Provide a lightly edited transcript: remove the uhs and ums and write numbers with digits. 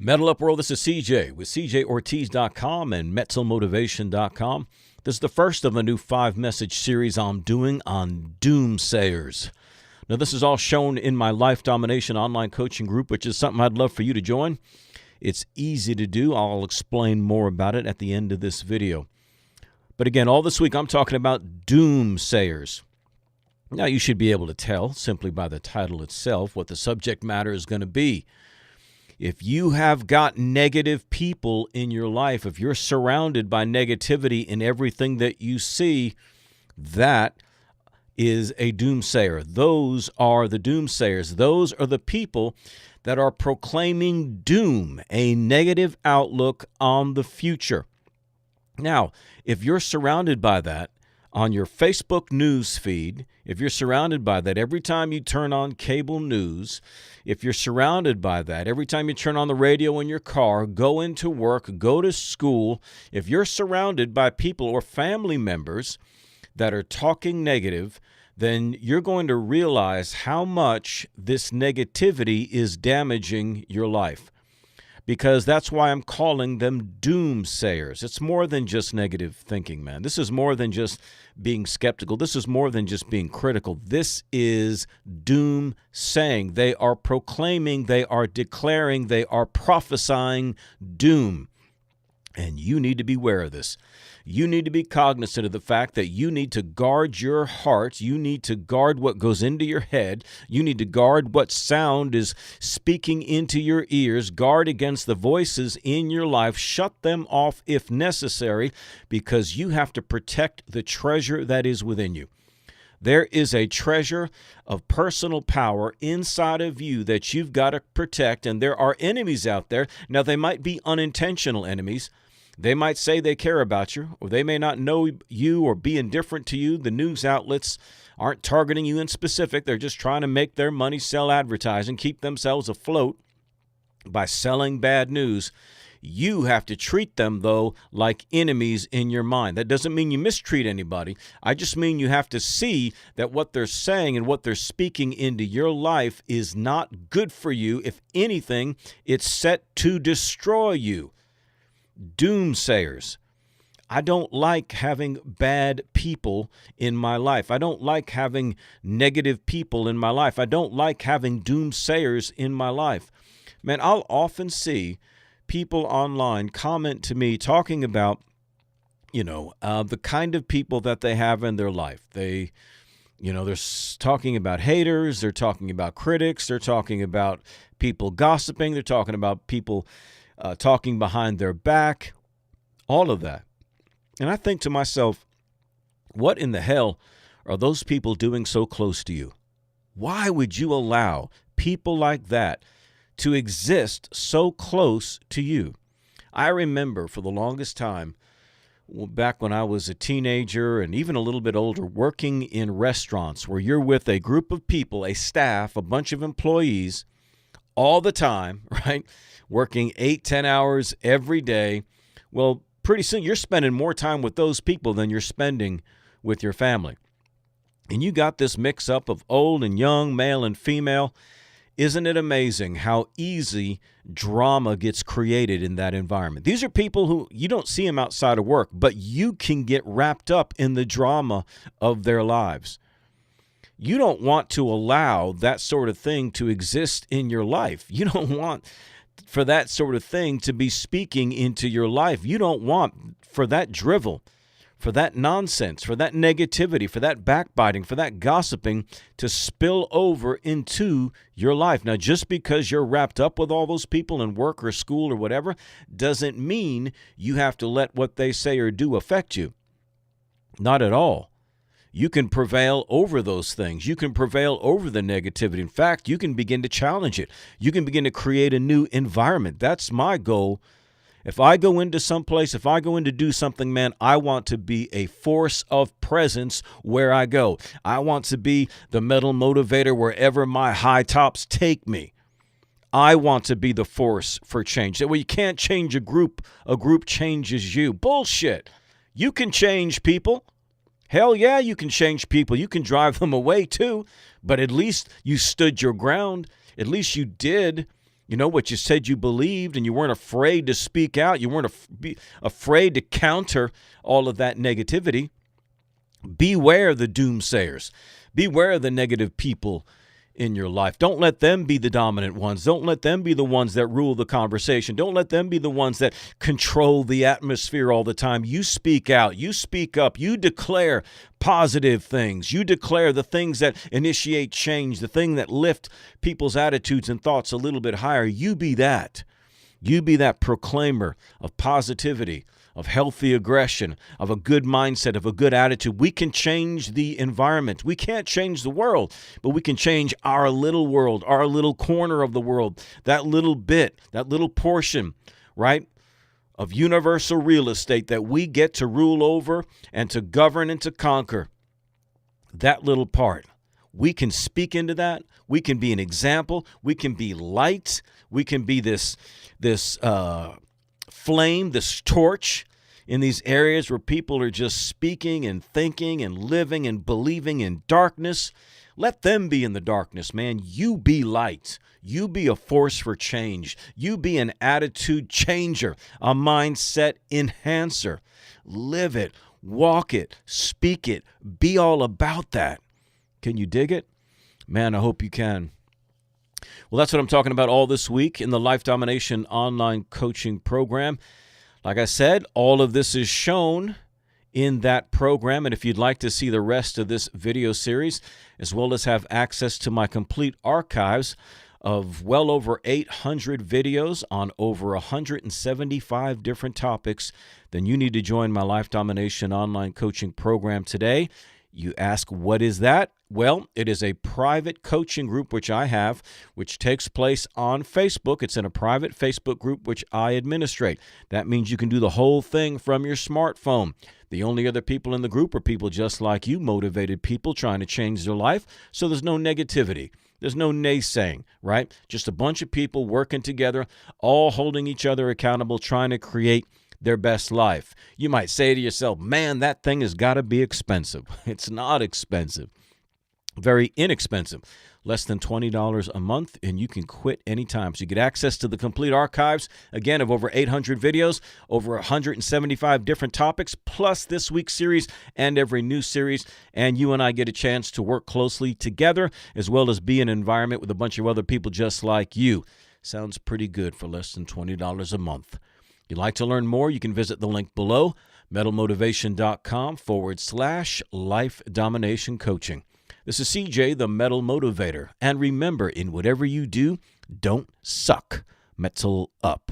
Metal Up World, this is CJ with CJOrtiz.com and MetzelMotivation.com. This is the first of a new 5-message series I'm doing on Doomsayers. Now, this is all shown in my Life Domination online coaching group, which is something I'd love for you to join. It's easy to do. I'll explain more about it at the end of this video. But again, all this week I'm talking about Doomsayers. Now, you should be able to tell simply by the title itself what the subject matter is going to be. If you have got negative people in your life, if you're surrounded by negativity in everything that you see, that is a doomsayer. Those are the doomsayers. Those are the people that are proclaiming doom, a negative outlook on the future. Now, if you're surrounded by that on your Facebook news feed, if you're surrounded by that every time you turn on cable news, if you're surrounded by that every time you turn on the radio in your car, go into work, go to school, if you're surrounded by people or family members that are talking negative, then you're going to realize how much this negativity is damaging your life. Because that's why I'm calling them doomsayers. It's more than just negative thinking, man. This is more than just being skeptical. This is more than just being critical. This is doomsaying. They are proclaiming, they are declaring, they are prophesying doom. And you need to be aware of this. You need to be cognizant of the fact that you need to guard your heart. You need to guard what goes into your head. You need to guard what sound is speaking into your ears. Guard against the voices in your life. Shut them off if necessary, because you have to protect the treasure that is within you. There is a treasure of personal power inside of you that you've got to protect, and there are enemies out there. Now, they might be unintentional enemies. They might say they care about you, or they may not know you or be indifferent to you. The news outlets aren't targeting you in specific. They're just trying to make their money, sell advertising, keep themselves afloat by selling bad news. You have to treat them, though, like enemies in your mind. That doesn't mean you mistreat anybody. I just mean you have to see that what they're saying and what they're speaking into your life is not good for you. If anything, it's set to destroy you. Doomsayers. I don't like having bad people in my life. I don't like having negative people in my life. I don't like having doomsayers in my life. Man, I'll often see people online comment to me talking about, the kind of people that they have in their life. They're talking about haters. They're talking about critics. They're talking about people gossiping. They're talking about people talking behind their back, all of that. And I think to myself, what in the hell are those people doing so close to you? Why would you allow people like that to exist so close to you? I remember for the longest time, back when I was a teenager and even a little bit older, working in restaurants where you're with a group of people, a staff, a bunch of employees all the time, right? Working 8-10 hours every day. Well, pretty soon you're spending more time with those people than you're spending with your family. And you got this mix up of old and young, male and female. Isn't it amazing how easy drama gets created in that environment? These are people who you don't see them outside of work, but you can get wrapped up in the drama of their lives. You don't want to allow that sort of thing to exist in your life. You don't want for that sort of thing to be speaking into your life. You don't want for that drivel, for that nonsense, for that negativity, for that backbiting, for that gossiping to spill over into your life. Now, just because you're wrapped up with all those people in work or school or whatever doesn't mean you have to let what they say or do affect you. Not at all. You can prevail over those things. You can prevail over the negativity. In fact, you can begin to challenge it. You can begin to create a new environment. That's my goal. If I go into someplace, if I go in to do something, man, I want to be a force of presence where I go. I want to be the metal motivator wherever my high tops take me. I want to be the force for change. That way you can't change a group changes you. Bullshit. You can change people. Hell yeah, you can change people. You can drive them away too, but at least you stood your ground. At least you did You know, what you said you believed, and you weren't afraid to speak out. You weren't afraid to counter all of that negativity. Beware the doomsayers. Beware the negative people in your life. Don't let them be the dominant ones. Don't let them be the ones that rule the conversation. Don't let them be the ones that control the atmosphere all the time. You speak out. You speak up. You declare positive things. You declare the things that initiate change, the thing that lift people's attitudes and thoughts a little bit higher. You be that. You be that proclaimer of positivity, of healthy aggression, of a good mindset, of a good attitude. We can change the environment. We can't change the world, but we can change our little world, our little corner of the world, that little bit, that little portion, right, of universal real estate that we get to rule over and to govern and to conquer. That little part. We can speak into that. We can be an example. We can be light. We can be this flame, this torch in these areas where people are just speaking and thinking and living and believing in darkness. Let them be in the darkness, man. You be light. You be a force for change. You be an attitude changer, a mindset enhancer. Live it, walk it, speak it, be all about that. Can you dig it? Man, I hope you can. Well, that's what I'm talking about all this week in the Life Domination Online Coaching Program. Like I said, all of this is shown in that program. And if you'd like to see the rest of this video series, as well as have access to my complete archives of well over 800 videos on over 175 different topics, then you need to join my Life Domination Online Coaching Program today. You ask, what is that? Well, it is a private coaching group which I have, which takes place on Facebook. It's in a private Facebook group which I administrate. That means you can do the whole thing from your smartphone. The only other people in the group are people just like you, motivated people trying to change their life. So there's no negativity. There's no naysaying, right? Just a bunch of people working together, all holding each other accountable, trying to create their best life. You might say to yourself, man, that thing has got to be expensive. It's not expensive. Very inexpensive. Less than $20 a month, and you can quit anytime. So you get access to the complete archives, again, of over 800 videos, over 175 different topics, plus this week's series and every new series. And you and I get a chance to work closely together, as well as be in an environment with a bunch of other people just like you. Sounds pretty good for less than $20 a month. If you'd like to learn more, you can visit the link below, metalmotivation.com/life domination coaching. This is CJ, the Metal Motivator. And remember, in whatever you do, don't suck. Metal up.